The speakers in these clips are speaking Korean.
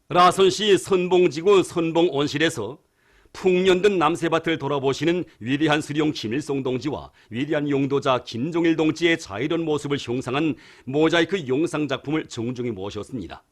라선시 선봉지구 선봉온실에서 풍년든 남새밭을 돌아보시는 위대한 수령 김일성 동지와 위대한 용도자 김종일 동지의 자유로운 모습을 형상한 모자이크 영상작품을 정중히 모셨습니다.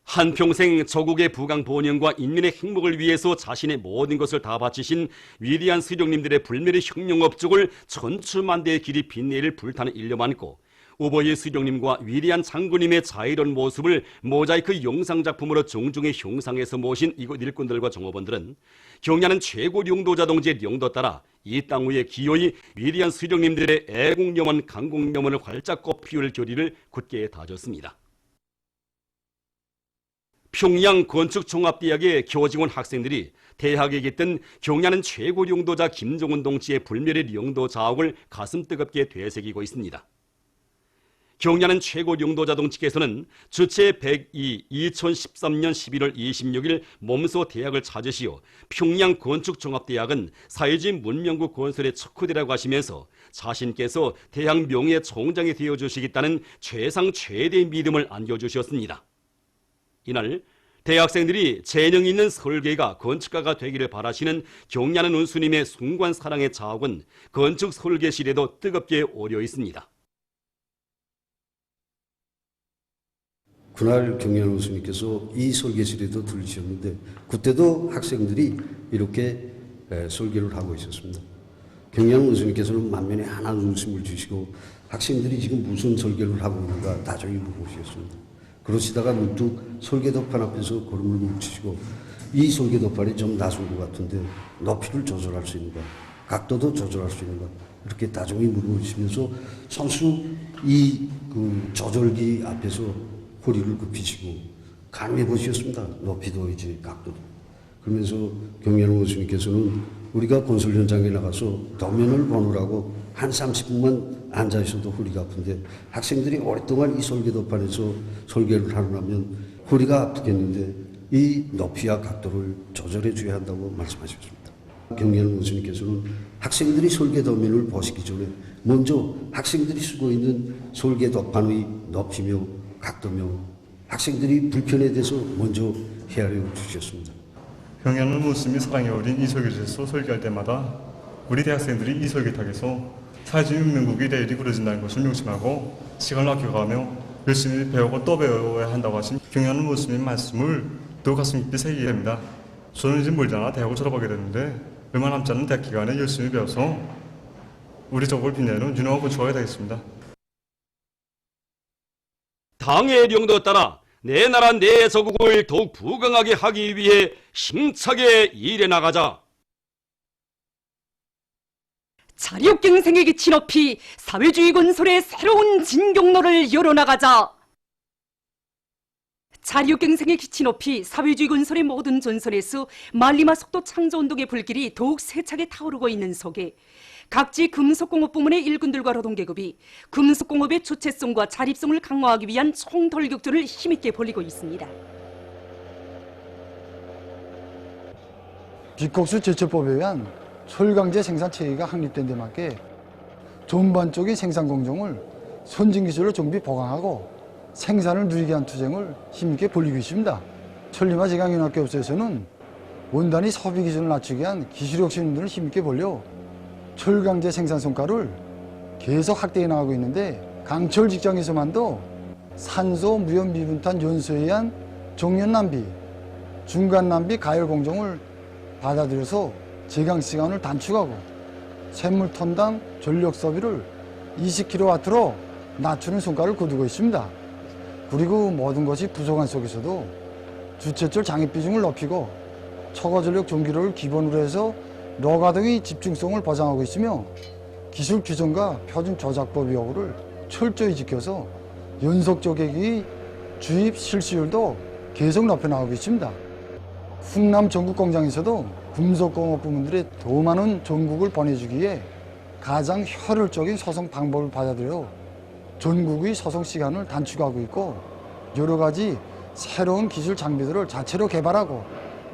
한평생 조국의 부강 번영과 인민의 행복을 위해서 자신의 모든 것을 다 바치신 위대한 수령님들의 불멸의 혁명 업적을 천추만대의 길이 빛내릴 불타는 일념 안고 오버의 수령님과 위대한 장군님의 자유로운 모습을 모자이크 영상작품으로 정중히 형상해서 모신 이곳 일꾼들과 종업원들은 경야는 최고 용도자 동지의 영도 따라 이 땅 위에 기어이 위대한 수령님들의 애국염원 강국염원을 활짝 꽃피울 결의를 굳게 다졌습니다. 평양 건축종합대학의 교직원 학생들이 대학에 깃든 경야는 최고 용도자 김정은 동지의 불멸의 영도 자옥을 가슴 뜨겁게 되새기고 있습니다. 경야는 최고 용도자 동지께서는 주체 102 2013년 11월 26일 몸소 대학을 찾으시어 평양 건축종합대학은 사회주의 문명국 건설의 척후대라고 하시면서 자신께서 대학 명예 총장이 되어주시겠다는 최상 최대의 믿음을 안겨주셨습니다. 이날 대학생들이 재능 있는 설계가 건축가가 되기를 바라시는 경야는 운수님의 숭고한 사랑의 자옥은 건축 설계실에도 뜨겁게 오려 있습니다. 그날 경연 교수님께서 이 설계실에도 들으셨는데 그때도 학생들이 이렇게 설계를 하고 있었습니다. 경연 교수님께서는 만면에 하나 웃음을 주시고 학생들이 지금 무슨 설계를 하고 있는가 나중에 물어보셨습니다. 그러시다가 문득 설계도판 앞에서 걸음을 멈추시고 이 설계도판이 좀 낮은 것 같은데 높이를 조절할 수 있는가, 각도도 조절할 수 있는가 이렇게 나중에 물어보시면서 선수 이 조절기 앞에서 허리를 굽히시고 가늠해 보셨습니다. 높이도 이제 각도도. 그러면서 경연호 교수님께서는 우리가 건설 현장에 나가서 도면을 보느라고 한 30분만 앉아 있어도 허리가 아픈데 학생들이 오랫동안 이 설계도판에서 설계를 하려면 허리가 아프겠는데 이 높이와 각도를 조절해 줘야 한다고 말씀하셨습니다. 경연호 교수님께서는 학생들이 설계도면을 보시기 전에 먼저 학생들이 쓰고 있는 설계도판의 높이며 각도며 학생들이 불편에 대해서 먼저 헤아려 주셨습니다. 경야는 웃음이 사랑이 어린 이 설계실에서 설계할 때마다 우리 대학생들이 이 설계탁에서 사회주의 문명국의 내일이 그려진다는 것을 명심하고 시간을 아껴가며 열심히 배우고 또 배워야 한다고 하신 경야는 웃음의 말씀을 또 가슴 깊이 새기게 됩니다. 저는 이제 멀지 않아 대학을 졸업하게 됐는데 얼마 남지 않은 대학 기간에 열심히 배워서 우리 조국을 빛내는 유능한 건축가가 되겠습니다. 당의 영도 따라 내 나라 내 조국을 더욱 부강하게 하기 위해 힘차게 일해 나가자. 자력갱생의 기치 높이 사회주의 건설의 새로운 진경로를 열어나가자. 자력갱생의 기치 높이 사회주의 건설의 모든 전선에서 만리마 속도 창조운동의 불길이 더욱 세차게 타오르고 있는 속에 각지 금속공업 부문의 일꾼들과 노동계급이 금속공업의 주체성과 자립성을 강화하기 위한 총돌격전을 힘있게 벌이고 있습니다. 비콕스 제철법에 의한 철강제 생산 체계가 확립된 데 맞게 전반적인 생산 공정을 선진기술로 정비 보강하고 생산을 누리게 한 투쟁을 힘있게 벌이고 있습니다. 천리마 제강연합계업소에서는 원단위 소비 기준을 낮추기 위한 기술혁신 운동을 힘있게 벌려 철강제 생산 성과를 계속 확대해 나가고 있는데 강철 직장에서만도 산소 무염 미분탄 연소에 의한 종연 낭비, 중간 낭비 가열 공정을 받아들여서 제강 시간을 단축하고 샘물 톤당 전력 소비를 20kW로 낮추는 성과를 거두고 있습니다. 그리고 모든 것이 부족한 속에서도 주체철 장애 비중을 높이고 초과 전력 전기료를 기본으로 해서 노가동의 집중성을 보장하고 있으며 기술 규정과 표준 조작법 여부를 철저히 지켜서 연속 조객의 주입 실시율도 계속 높여나가고 있습니다. 충남 전국 공장에서도 금속공업 부문들의 더 많은 전국을 보내주기 위해 가장 효율적인 소송 방법을 받아들여 전국의 소송 시간을 단축하고 있고 여러 가지 새로운 기술 장비들을 자체로 개발하고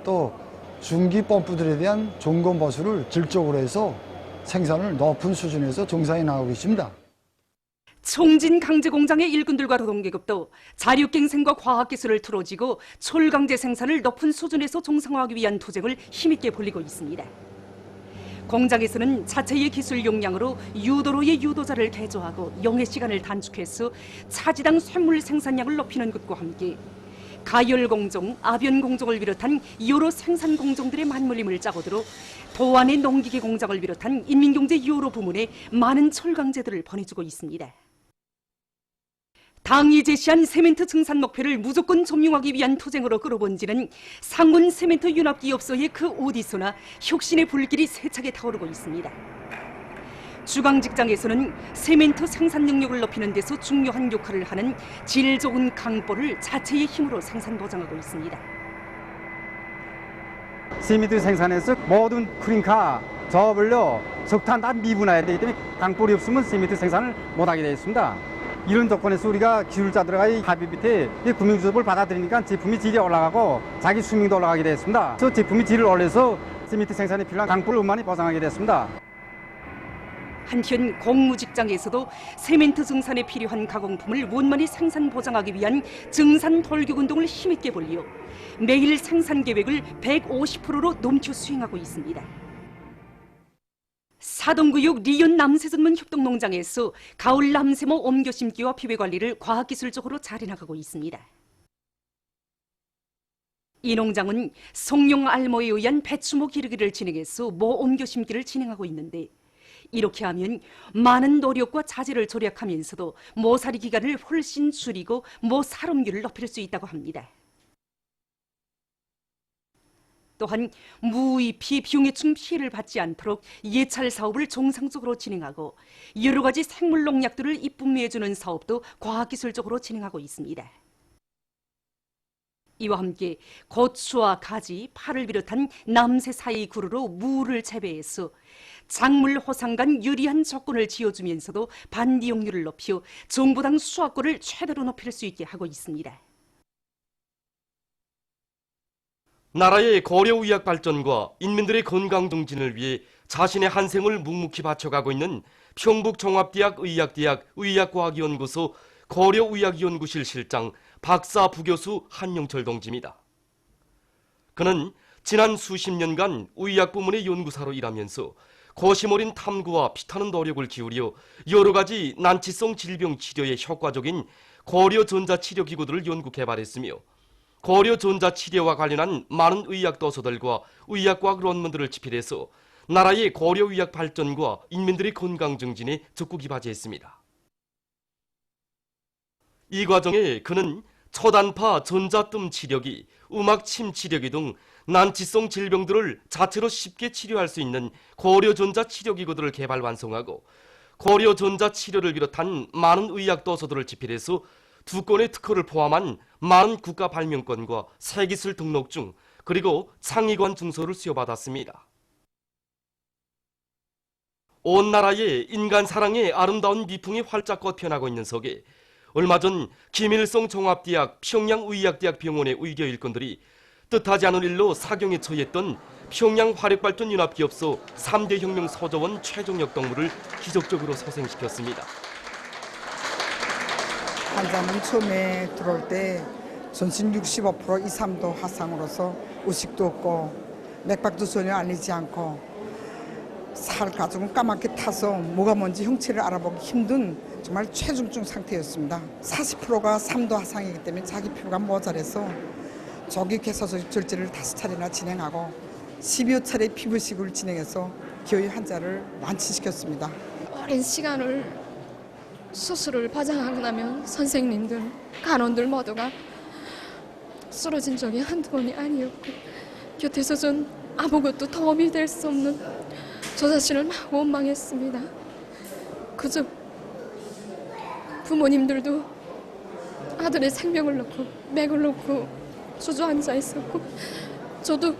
또 중기 펌프들에 대한 점검 보수를 질적으로 해서 생산을 높은 수준에서 정상에 나가고 있습니다. 총진 강제공장의 일꾼들과 노동계급도 자력갱생과 과학기술을 틀어지고 철강제 생산을 높은 수준에서 정상화하기 위한 투쟁을 힘있게 벌이고 있습니다. 공장에서는 자체의 기술 역량으로 유도로의 유도자를 개조하고 영해 시간을 단축해서 차지당 쇳물 생산량을 높이는 것과 함께 가열공정, 아변공정을 비롯한 여러 생산공정들의 맞물림을 짜고 들어 도안의 농기계 공장을 비롯한 인민경제 여러 부문에 많은 철강제들을 보내주고 있습니다. 당이 제시한 세멘트 증산 목표를 무조건 점용하기 위한 투쟁으로 끌어본 지는 상군 세멘트 융합기업소의 그 어디서나 혁신의 불길이 세차게 타오르고 있습니다. 주강 직장에서는 세멘트 생산 능력을 높이는 데서 중요한 역할을 하는 질 좋은 강보를 자체의 힘으로 생산 보장하고 있습니다. 세멘트 생산에서 모든 크링카, 저업을요, 석탄 다 미분해야 되기 때문에 강볼이 없으면 세멘트 생산을 못하게 되어 있습니다. 이런 조건에서 우리가 기술자들과의 합의 밑에 금융주업을 받아들이니까 제품의 질이 올라가고 자기 수명도 올라가게 되었습니다. 그래서 제품의 질을 올려서 세멘트 생산에 필요한 강볼을 많이 보장하게 됐습니다. 한편 공무직장에서도 세멘트 증산에 필요한 가공품을 원만히 생산 보장하기 위한 증산 돌격 운동을 힘있게 벌려 매일 생산 계획을 150%로 넘겨 수행하고 있습니다. 사동구역 리온 남새전문 협동농장에서 가을 남새모 옮겨 심기와 피배 관리를 과학기술적으로 잘해나가고 있습니다. 이 농장은 송용 알모에 의한 배추모 기르기를 진행해서 모 옮겨 심기를 진행하고 있는데 이렇게 하면 많은 노력과 자재를 절약하면서도 모살이 기간을 훨씬 줄이고 모 살음률을 높일 수 있다고 합니다. 또한 무의피 병해충 피해를 받지 않도록 예찰 사업을 정상적으로 진행하고 여러 가지 생물 농약들을 입분해주는 사업도 과학기술적으로 진행하고 있습니다. 이와 함께 고추와 가지, 파를 비롯한 남새 사이 구루로 무를 재배해서 작물 호상간 유리한 조건을 지어주면서도 반디용률을 높여 정부당 수확고를 최대로 높일 수 있게 하고 있습니다. 나라의 고려의학 발전과 인민들의 건강 증진을 위해 자신의 한 생을 묵묵히 바쳐가고 있는 평북종합대학 의학대학 의학과학연구소 고려의학연구실 실장 박사 부교수 한용철 동지입니다. 그는 지난 수십 년간 의학 부문의 연구사로 일하면서 고심 어린 탐구와 피타는 노력을 기울여 여러 가지 난치성 질병 치료에 효과적인 고려 전자치료기구들을 연구 개발했으며 고려 전자치료와 관련한 많은 의학 도서들과 의학과학論문들을 집필해서 나라의 고려의학 발전과 인민들의 건강 증진에 적극 이바지했습니다. 이 과정에 그는 초단파 전자뜸 치료기, 음악침 치료기 등 난치성 질병들을 자체로 쉽게 치료할 수 있는 고려전자 치료기구들을 개발 완성하고 고려전자 치료를 비롯한 많은 의학 도서들을 집필해서 2건의 특허를 포함한 많은 국가 발명권과 세기술 등록증 그리고 창의관 증서를 수여받았습니다. 온 나라에 인간 사랑의 아름다운 미풍이 활짝 꽃피어나고 있는 속에 얼마 전 김일성 종합대학 평양의학대학 병원의 의료 일꾼들이 뜻하지 않은 일로 사경에 처했던 평양 화력발전연합기업소 3대 혁명 소조원 최종혁 동무를 기적적으로 소생시켰습니다. 환자는 처음에 들어올 때 전신 65% 2, 3도 화상으로서 의식도 없고 맥박도 전혀 알리지 않고 살 가죽은 까맣게 타서 뭐가 뭔지 형체를 알아보기 힘든 정말 최중증 상태였습니다. 40%가 3도 화상이기 때문에 자기 피부가 모자라서 조기 개소적 절제를 5차례나 진행하고 10여 차례 피부식을 진행해서 기어이 환자를 완치시켰습니다. 오랜 시간을 수술을 과장하고 나면 선생님들, 간원들 모두가 쓰러진 적이 한두 번이 아니었고 곁에서 전 아무것도 도움이 될 수 없는 저 자신을 막 원망했습니다. 그저 부모님들도 아들의 생명을 놓고 맥을 놓고 주저앉아 있었고 저도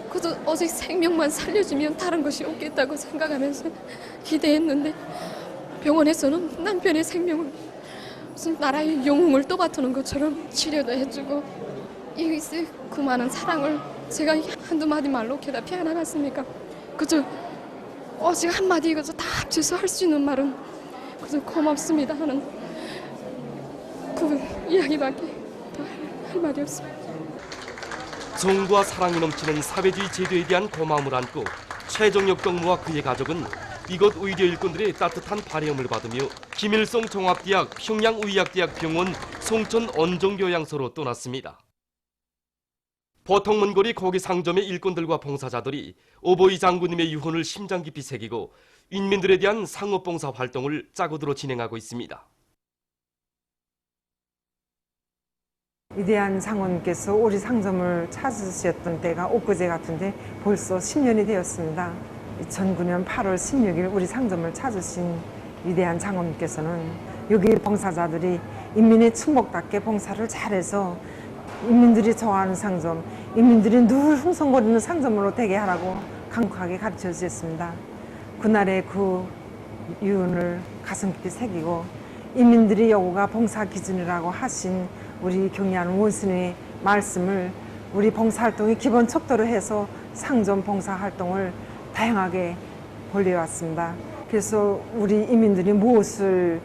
그저 오직 생명만 살려주면 다른 것이 없겠다고 생각하면서 기대했는데 병원에서는 남편의 생명을 무슨 나라의 영웅을 떠받드는 것처럼 치료도 해주고 이것의 그 많은 사랑을 제가 한두 마디 말로 대답이 안 하겠습니까? 그저 오직 한마디 그저 다 합쳐서 할 수 있는 말은 그래서 고맙습니다 하는 그 이야기밖에 더 할 말이 없습니다. 정과 사랑이 넘치는 사회주의 제도에 대한 고마움을 안고 최정혁 동무와 그의 가족은 이곳 의료 일꾼들의 따뜻한 발혜음을 받으며 김일성 종합대학 평양의학대학 병원 송천 언정요양소로 떠났습니다. 보통 먼거리 고기 상점의 일꾼들과 봉사자들이 오보이 장군님의 유언을 심장 깊이 새기고 인민들에 대한 상업봉사 활동을 짜고들어 진행하고 있습니다. 위대한 장군께서 우리 상점을 찾으셨던 때가 엊그제 같은데 벌써 10년이 되었습니다. 2009년 8월 16일 우리 상점을 찾으신 위대한 장군께서는 여기 봉사자들이 인민의 축복답게 봉사를 잘해서 인민들이 좋아하는 상점, 인민들이 늘 흥성거리는 상점으로 되게 하라고 강력하게 가르쳐 주셨습니다. 그날의 그 유언을 가슴 깊이 새기고 인민들이 여기가 봉사 기준이라고 하신 우리 경리하는 원스님의 말씀을 우리 봉사활동의 기본 척도로 해서 상점 봉사활동을 다양하게 벌려왔습니다. 그래서 우리 인민들이 무엇을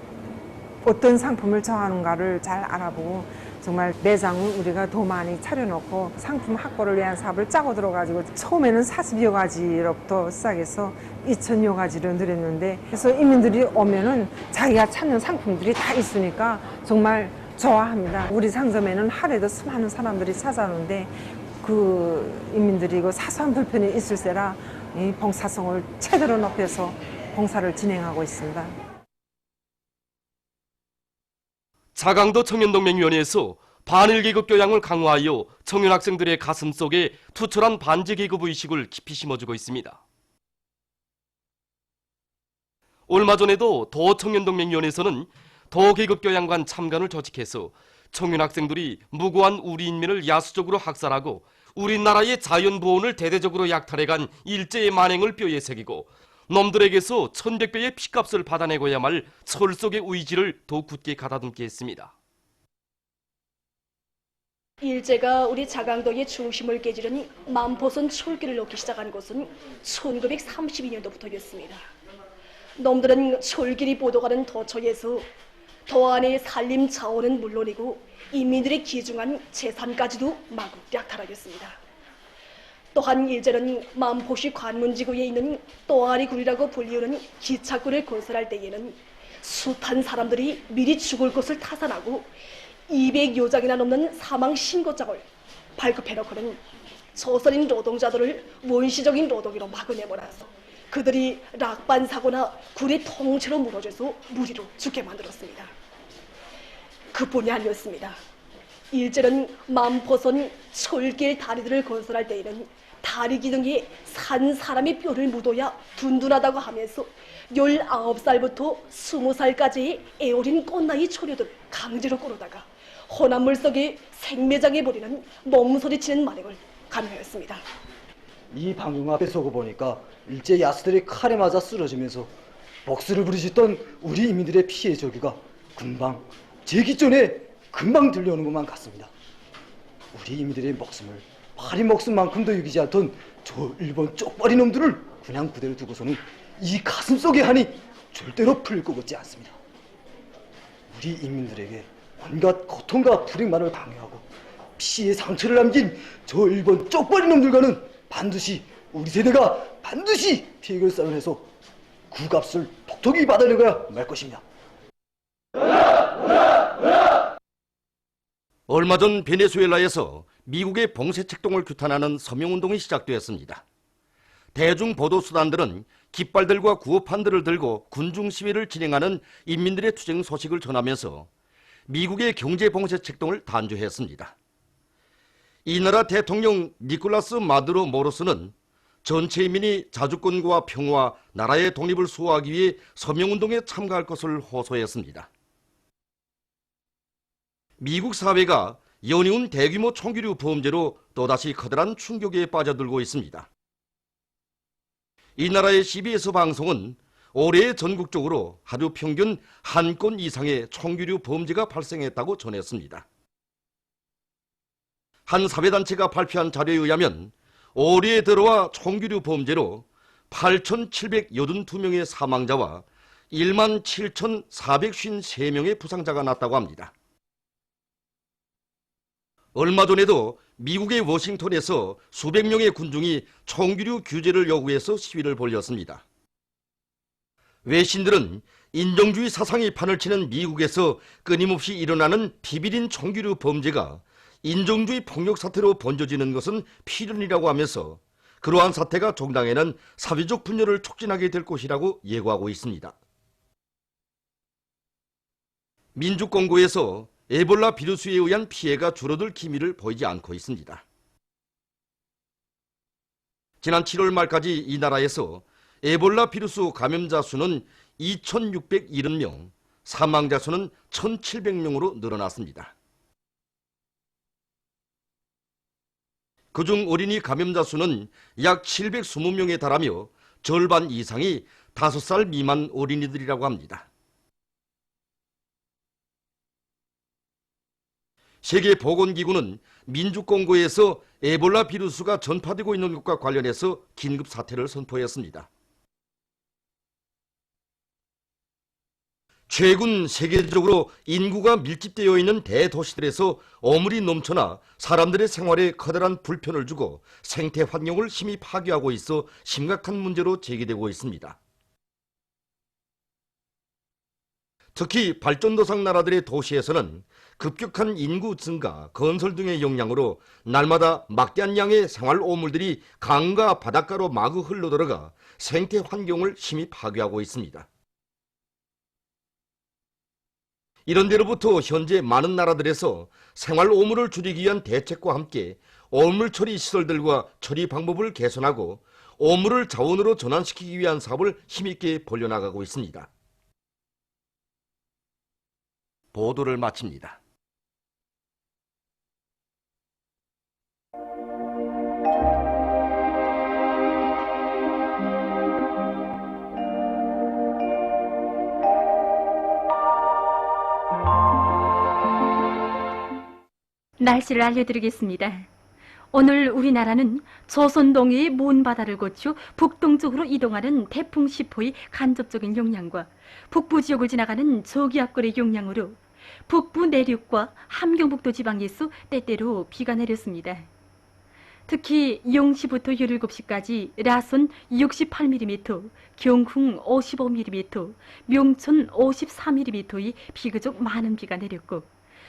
어떤 상품을 좋아하는가를 잘 알아보고 정말 매장을 우리가 더 많이 차려놓고 상품 확보를 위한 사업을 짜고 들어가지고 처음에는 40여 가지로부터 시작해서 2000여 가지를 늘렸는데 그래서 인민들이 오면은 자기가 찾는 상품들이 다 있으니까 정말 좋아합니다. 우리 상점에는 하루에도 수많은 사람들이 찾아오는데 그 인민들이 그 사소한 불편이 있을세라 이 봉사성을 최대로 높여서 봉사를 진행하고 있습니다. 자강도 청년동맹위원회에서 반일계급 교양을 강화하여 청년 학생들의 가슴 속에 투철한 반제계급 의식을 깊이 심어주고 있습니다. 얼마 전에도 도청년동맹위원회에서는 도계급교양관 참관을 조직해서 청년 학생들이 무고한 우리 인민을 야수적으로 학살하고 우리나라의 자연보온을 대대적으로 약탈해간 일제의 만행을 뼈에 새기고 놈들에게서 1100배의 피값을 받아내고야 말 철석의 의지를 더 굳게 가다듬게 했습니다. 일제가 우리 자강도의 중심을 깨지려니 만포선 철길을 놓기 시작한 것은 1932년도부터였습니다. 놈들은 철길이 보도가는 도처에서 도 안의 산림 자원은 물론이고 인민들의 귀중한 재산까지도 마구 약탈하였습니다. 또한 일제는 만포시 관문지구에 있는 또아리굴이라고 불리우는 기차굴을 건설할 때에는 숱한 사람들이 미리 죽을 것을 타산하고 200여 장이나 넘는 사망 신고장을 발급해놓고는 저선인 노동자들을 원시적인 노동으로 마구 내몰아서 그들이 락반 사고나 굴이 통째로 무너져서 무리로 죽게 만들었습니다. 그뿐이 아니었습니다. 일제는 만포선 철길 다리들을 건설할 때에는 다리 기둥에 산 사람의 뼈를 묻어야 둔둔하다고 하면서 19살부터 20살까지의 애어린 꽃나이 처녀들 강제로 끌어다가 혼합물 속에 생매장해 버리는 몸소리치는 만행을 감행하였습니다. 이 방송 앞에 서고 보니까 일제 야수들이 칼에 맞아 쓰러지면서 목소리를 부르짖던 우리 인민들의 피해 저기가 금방 제기 전에 금방 들려오는 것만 같습니다. 우리 인민들의 목숨을 파리 목숨만큼도 여기지 않던 저 일본 쪽발이 놈들을 그냥 그대로 두고서는 이 가슴 속의 한이 절대로 풀릴 것 같지 않습니다. 우리 인민들에게 온갖 고통과 불행만을 강요하고 피의 상처를 남긴 저 일본 쪽발이 놈들과는 반드시 우리 세대가 반드시 해결사를 해서 그 값을 톡톡히 받아내고야 말 것입니다. 얼마 전 베네수엘라에서 미국의 봉쇄책동을 규탄하는 서명운동이 시작되었습니다. 대중보도수단들은 깃발들과 구호판들을 들고 군중시위를 진행하는 인민들의 투쟁 소식을 전하면서 미국의 경제봉쇄책동을 단죄했습니다. 이 나라 대통령 니콜라스 마두로 모로스는 전체 인민이 자주권과 평화, 나라의 독립을 수호하기 위해 서명운동에 참가할 것을 호소했습니다. 미국 사회가 연이은 대규모 총기류 범죄로 또다시 커다란 충격에 빠져들고 있습니다. 이 나라의 CBS 방송은 올해 전국적으로 하루 평균 한 건 이상의 총기류 범죄가 발생했다고 전했습니다. 한 사회단체가 발표한 자료에 의하면 올해 들어와 총기류 범죄로 8,782명의 사망자와 17,453명의 부상자가 났다고 합니다. 얼마 전에도 미국의 워싱턴에서 수백 명의 군중이 총기류 규제를 요구해서 시위를 벌였습니다. 외신들은 인종주의 사상이 판을 치는 미국에서 끊임없이 일어나는 비비린 총기류 범죄가 인종주의 폭력 사태로 번져지는 것은 필연이라고 하면서 그러한 사태가 종당에는 사회적 분열을 촉진하게 될 것이라고 예고하고 있습니다. 민주공고에서 에볼라 비루스에 의한 피해가 줄어들 기미를 보이지 않고 있습니다. 지난 7월 말까지 이 나라에서 에볼라 비루스 감염자 수는 2,670명, 사망자 수는 1,700명으로 늘어났습니다. 그중 어린이 감염자 수는 약 720명에 달하며 절반 이상이 5살 미만 어린이들이라고 합니다. 세계보건기구는 민주공고에서 에볼라 비루스가 전파되고 있는 것과 관련해서 긴급 사태를 선포했습니다. 최근 세계적으로 인구가 밀집되어 있는 대도시들에서 어물이 넘쳐나 사람들의 생활에 커다란 불편을 주고 생태 환경을 심히 파괴하고 있어 심각한 문제로 제기되고 있습니다. 특히 발전도상 나라들의 도시에서는 급격한 인구 증가, 건설 등의 영향으로 날마다 막대한 양의 생활 오물들이 강과 바닷가로 마구 흘러들어가 생태 환경을 심히 파괴하고 있습니다. 이런 데로부터 현재 많은 나라들에서 생활 오물을 줄이기 위한 대책과 함께 오물 처리 시설들과 처리 방법을 개선하고 오물을 자원으로 전환시키기 위한 사업을 힘있게 벌려나가고 있습니다. 보도를 마칩니다. 날씨를 알려드리겠습니다. 오늘 우리나라는 조선동해의 먼 바다를 거쳐 북동쪽으로 이동하는 태풍 10호의 간접적인 영향과 북부 지역을 지나가는 저기압골의 영향으로 북부 내륙과 함경북도 지방에서 때때로 비가 내렸습니다. 특히 0시부터 17시까지 라선 68mm, 경흥 55mm, 명천 54mm의 비교적 많은 비가 내렸고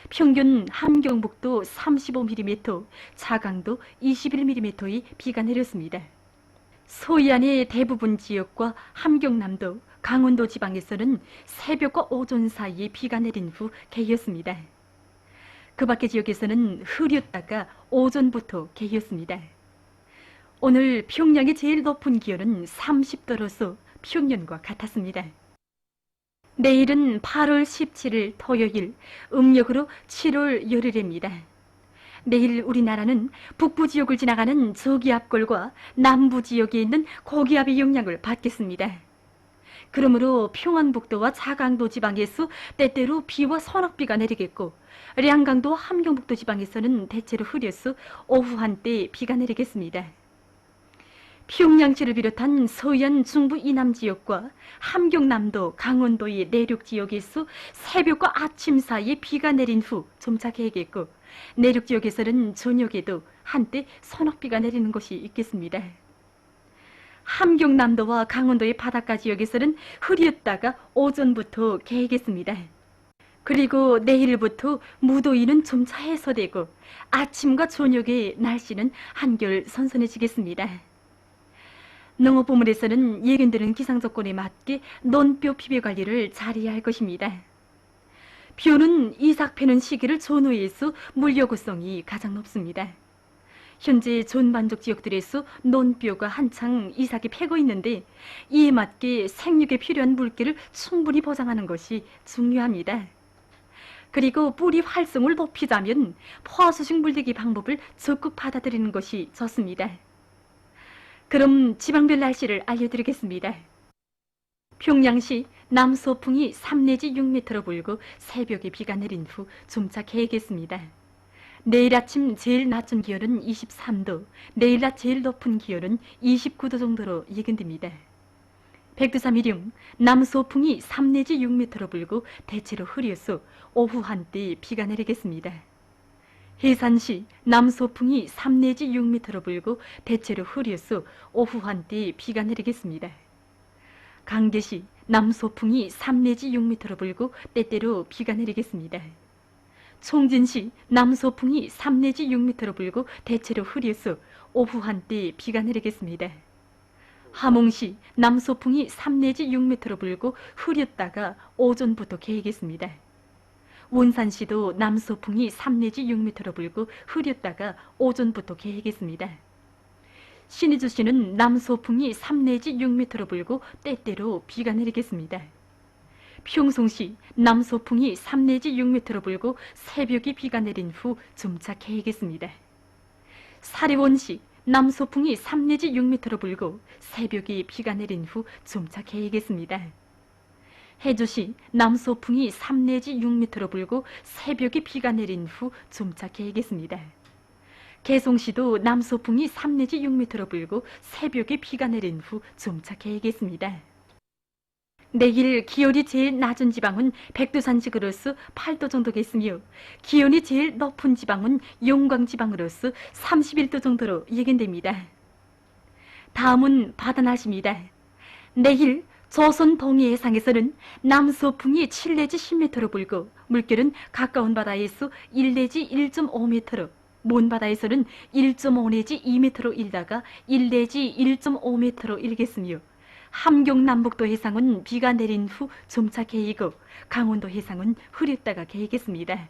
평균 함경북도 35mm, 자강도 21mm의 비가 내렸습니다. 서해안의 대부분 지역과 함경남도, 강원도 지방에서는 새벽과 오전 사이에 비가 내린 후 개였습니다. 그 밖의 지역에서는 흐렸다가 오전부터 개였습니다. 오늘 평양의 제일 높은 기온은 30도로서 평년과 같았습니다. 내일은 8월 17일 토요일, 음력으로 7월 열흘입니다. 내일 우리나라는 북부 지역을 지나가는 저기압골과 남부 지역에 있는 고기압의 영향을 받겠습니다. 그러므로 평안북도와 자강도 지방에서 때때로 비와 소낙비가 내리겠고 량강도 함경북도 지방에서는 대체로 흐려서 오후 한때 비가 내리겠습니다. 평양시를 비롯한 서해안 중부 이남 지역과 함경남도, 강원도의 내륙 지역에서 새벽과 아침 사이에 비가 내린 후 점차 개겠고 내륙 지역에서는 저녁에도 한때 소낙비가 내리는 곳이 있겠습니다. 함경남도와 강원도의 바닷가 지역에서는 흐렸다가 오전부터 개겠습니다. 그리고 내일부터 무더위는 점차 해소되고 아침과 저녁에 날씨는 한결 선선해지겠습니다. 농업부문에서는 예견되는 기상조건에 맞게 논뼈 피배 관리를 잘해야 할 것입니다. 벼는 이삭 패는 시기를 전후해서 물여구성이 가장 높습니다. 현재 전반적 지역들에서 논뼈가 한창 이삭이 패고 있는데 이에 맞게 생육에 필요한 물기를 충분히 보장하는 것이 중요합니다. 그리고 뿌리 활성을 높이자면 포화수식 물대기 방법을 적극 받아들이는 것이 좋습니다. 그럼 지방별 날씨를 알려드리겠습니다. 평양시 남서풍이 3 내지 6m로 불고 새벽에 비가 내린 후 점차 개겠습니다. 내일 아침 제일 낮은 기온은 23도, 내일 낮 제일 높은 기온은 29도 정도로 예견됩니다. 백두산미령 남소풍이 3 내지 6m로 불고 대체로 흐려서 오후 한때 비가 내리겠습니다. 해산시 남소풍이 3 내지 6m로 불고 대체로 흐려서 오후 한때 비가 내리겠습니다. 강계시 남소풍이 3 내지 6m로 불고 때때로 비가 내리겠습니다. 총진시 남소풍이 3 내지 6m로 불고 대체로 흐려서 오후 한때 비가 내리겠습니다. 함흥시 남소풍이 3 내지 6m로 불고 흐렸다가 오전부터 개겠습니다. 원산시도 남소풍이 3 내지 6m로 불고 흐렸다가 오전부터 개겠습니다. 신의주시는 남소풍이 3 내지 6m로 불고 때때로 비가 내리겠습니다. 평송시 남소풍이 3 내지 6m로 불고 새벽에 비가 내린 후 점차 개겠습니다. 사리원시 남소풍이 3 내지 6m로 불고 새벽에 비가 내린 후 점차 개겠습니다. 해주시 남소풍이 3 내지 6m로 불고 새벽에 비가 내린 후 점차 개겠습니다. 개송시도 남소풍이 3 내지 6m로 불고 새벽에 비가 내린 후 점차 개겠습니다. 내일 기온이 제일 낮은 지방은 백두산지구로서 8도 정도겠으며 기온이 제일 높은 지방은 용광지방으로서 31도 정도로 예견됩니다. 다음은 바다날씨입니다. 내일 조선 동해 해상에서는 남소풍이 7 내지 10m로 불고 물결은 가까운 바다에서 1 내지 1.5m로 먼 바다에서는 1.5 내지 2m로 일다가 1 내지 1.5m로 일겠으며 함경 남북도 해상은 비가 내린 후 점차 개이고 강원도 해상은 흐렸다가 개이겠습니다.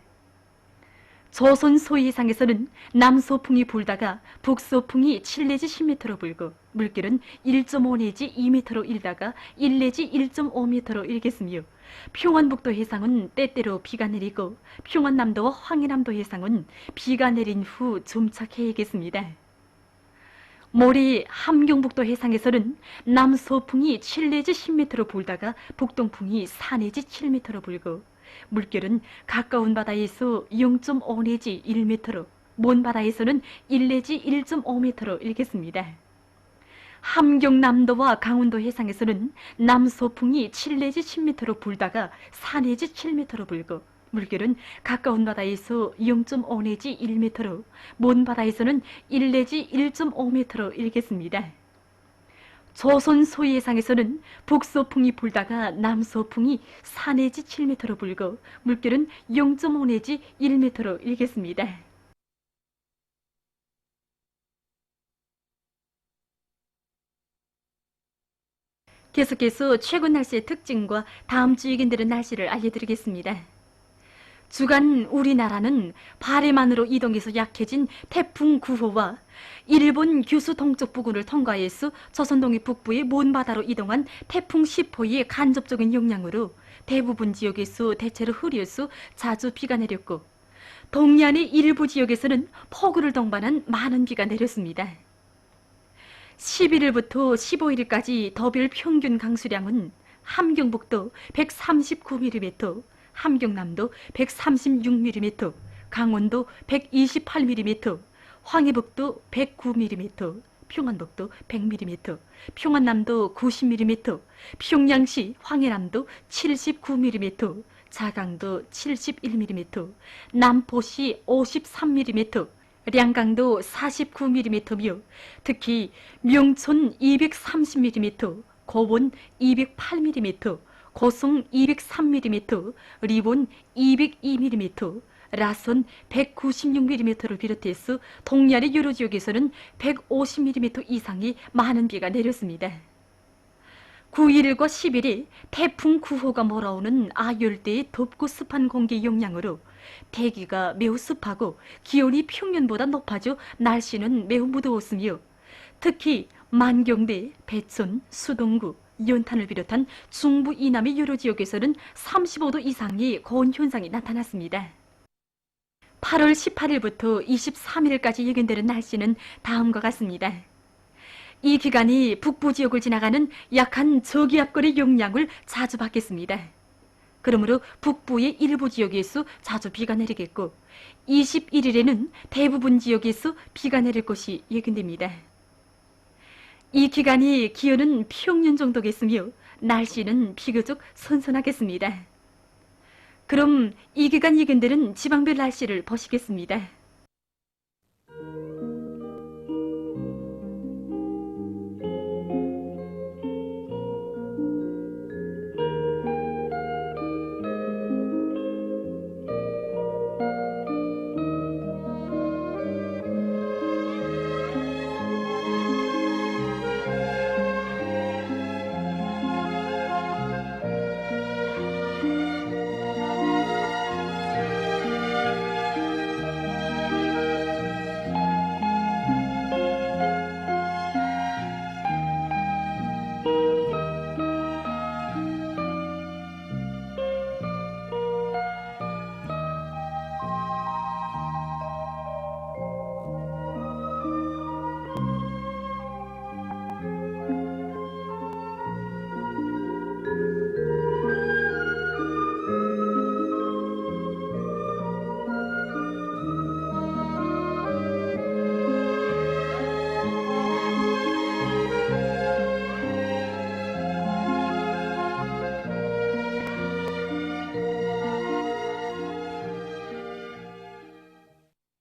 조선 소해상에서는 남소풍이 불다가 북소풍이 7 내지 10m로 불고 물결은 1.5 내지 2m로 일다가 1 내지 1.5m로 일겠으며 평안북도 해상은 때때로 비가 내리고 평안남도와 황해남도 해상은 비가 내린 후 점차 개이겠습니다. 모레 함경북도 해상에서는 남소풍이 7 내지 10m로 불다가 북동풍이 4 내지 7m로 불고 물결은 가까운 바다에서 0.5 내지 1m로 먼 바다에서는 1 내지 1.5m로 일겠습니다. 함경남도와 강원도 해상에서는 남소풍이 7 내지 10m로 불다가 4 내지 7m로 불고 물결은 가까운 바다에서 0.5 내지 1m로 먼 바다에서는 1 내지 1.5m로 일겠습니다. 조선 소해상에서는 북소풍이 불다가 남소풍이 4 내지 7m로 불고 물결은 0.5 내지 1m로 일겠습니다. 계속해서 최근 날씨의 특징과 다음 주 예견되는 날씨를 알려드리겠습니다. 주간 우리나라는 바람만으로 이동해서 약해진 태풍 9호와 일본 규슈 동쪽 부근을 통과해서 조선동해 북부의 먼 바다로 이동한 태풍 10호의 간접적인 영향으로 대부분 지역에서 대체로 흐려서 자주 비가 내렸고 동해안의 일부 지역에서는 폭우를 동반한 많은 비가 내렸습니다. 11일부터 15일까지 더빌 평균 강수량은 함경북도 139mm, 함경남도 136mm, 강원도 128mm, 황해북도 109mm, 평안북도 100mm, 평안남도 90mm, 평양시 황해남도 79mm, 자강도 71mm, 남포시 53mm, 량강도 49mm며 특히 명촌 230mm, 고원 208mm, 고성 203mm, 리본 202mm, 라선 196mm를 비롯해서 동해안의 여러 지역에서는 150mm 이상의 많은 비가 내렸습니다. 9일과 10일에 태풍 9호가 몰아오는 아열대의 덥고 습한 공기 영향으로 대기가 매우 습하고 기온이 평년보다 높아져 날씨는 매우 무더웠으며 특히 만경대, 배촌, 수동구, 연탄을 비롯한 중부 이남의 여러 지역에서는 35도 이상의 고온 현상이 나타났습니다. 8월 18일부터 23일까지 예견되는 날씨는 다음과 같습니다. 이 기간이 북부 지역을 지나가는 약한 저기압골의 영향을 자주 받겠습니다. 그러므로 북부의 일부 지역에서 자주 비가 내리겠고 21일에는 대부분 지역에서 비가 내릴 것이 예견됩니다. 이 기간이 기온은 평년 정도겠으며 날씨는 비교적 선선하겠습니다. 그럼 이 기간 이근들은 지방별 날씨를 보시겠습니다.